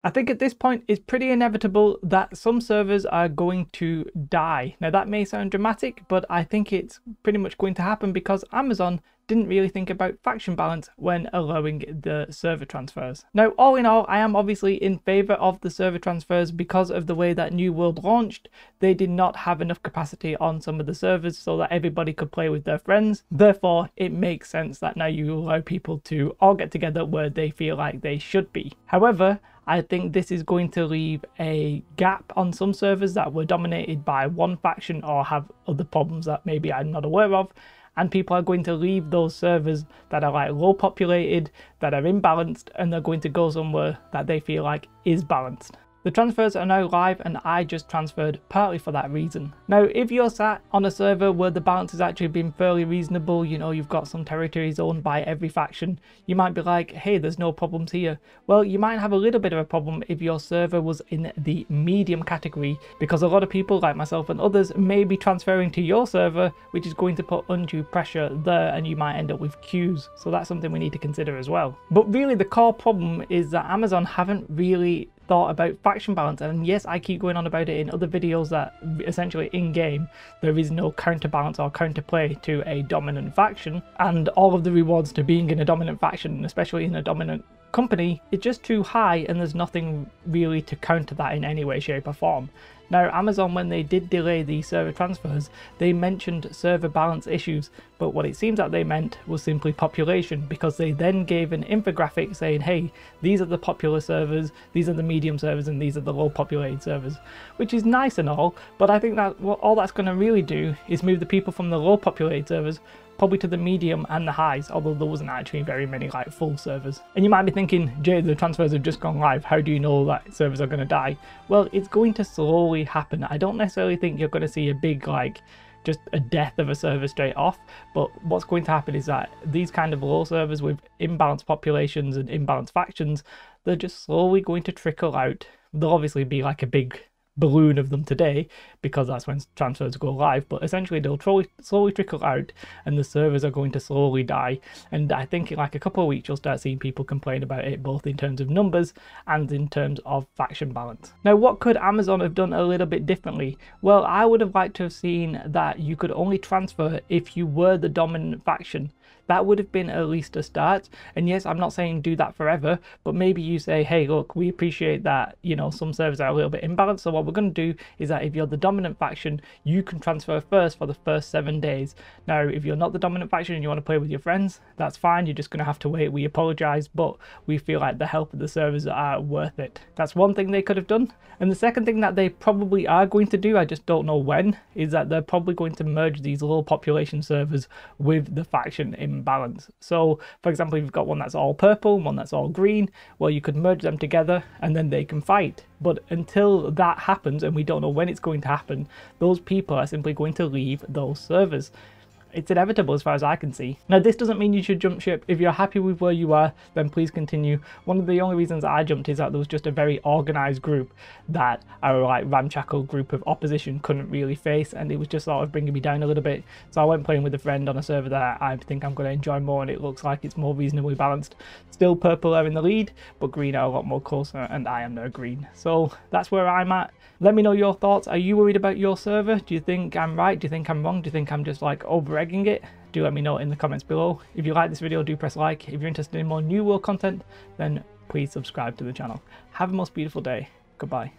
I think at this point it's pretty inevitable that some servers are going to die. Now that may sound dramatic, but I think it's pretty much going to happen because Amazon didn't really think about faction balance when allowing the server transfers. Now, all in all, I am obviously in favor of the server transfers because of the way that New World launched. They did not have enough capacity on some of the servers so that everybody could play with their friends. Therefore, it makes sense that now you allow people to all get together where they feel like they should be. However, I think this is going to leave a gap on some servers that were dominated by one faction or have other problems that maybe I'm not aware of, and people are going to leave those servers that are like low populated, that are imbalanced, and they're going to go somewhere that they feel like is balanced. The transfers are now live and I just transferred partly for that reason. Now, if you're sat on a server where the balance has actually been fairly reasonable, you know, you've got some territories owned by every faction, you might be like, hey, there's no problems here. Well, you might have a little bit of a problem if your server was in the medium category, because a lot of people like myself and others may be transferring to your server, which is going to put undue pressure there and you might end up with queues. So that's something we need to consider as well. But really the core problem is that Amazon haven't really thought about faction balance, and yes, I keep going on about it in other videos that essentially in game there is no counterbalance or counterplay to a dominant faction, and all of the rewards to being in a dominant faction, and especially in a dominant company, is just too high and there's nothing really to counter that in any way, shape or form. Now, Amazon, when they did delay the server transfers, they mentioned server balance issues, but what it seems that they meant was simply population, because they then gave an infographic saying, hey, these are the popular servers, these are the medium servers, and these are the low populated servers, which is nice and all, but I think that all that's going to really do is move the people from the low populated servers probably to the medium and the highs, although there wasn't actually very many like full servers. And you might be thinking, Jay, the transfers have just gone live, how do you know that servers are going to die? Well, it's going to slowly happen. I don't necessarily think you're going to see a big like just a death of a server straight off, but what's going to happen is that these kind of low servers with imbalanced populations and imbalanced factions, they're just slowly going to trickle out. There'll obviously be like a big balloon of them today because that's when transfers go live, but essentially they'll slowly trickle out and the servers are going to slowly die. And I think in like a couple of weeks you'll start seeing people complain about it, both in terms of numbers and in terms of faction balance. Now, what could Amazon have done a little bit differently? Well, I would have liked to have seen that you could only transfer if you were the dominant faction. That would have been at least a start. And yes, I'm not saying do that forever, but maybe you say, hey, look, we appreciate that, you know, some servers are a little bit imbalanced. So what we're going to do is that if you're the dominant faction, you can transfer first for the first 7 days. Now, if you're not the dominant faction and you want to play with your friends, that's fine. You're just going to have to wait. We apologize, but we feel like the help of the servers are worth it. That's one thing they could have done. And the second thing that they probably are going to do, I just don't know when, is that they're probably going to merge these low population servers with the faction imbalance. So, for example, if you've got one that's all purple, one that's all green, well, you could merge them together and then they can fight. But until that happens, and we don't know when it's going to happen, those people are simply going to leave those servers. It's inevitable as far as I can see. Now, this doesn't mean you should jump ship. If you're happy with where you are, then please continue. One of the only reasons I jumped is that there was just a very organized group that our like ramshackle group of opposition couldn't really face, and it was just sort of bringing me down a little bit. So I went playing with a friend on a server that I think I'm going to enjoy more, and it looks like it's more reasonably balanced. Still purple are in the lead, but green are a lot more closer, and I am no green. So that's where I'm at. Let me know your thoughts. Are you worried about your server? Do you think I'm right? Do you think I'm wrong? Do you think I'm just like over-egging it? Do let me know in the comments below. If you like this video, do press like. If you're interested in more New World content, then please subscribe to the channel. Have a most beautiful day. Goodbye.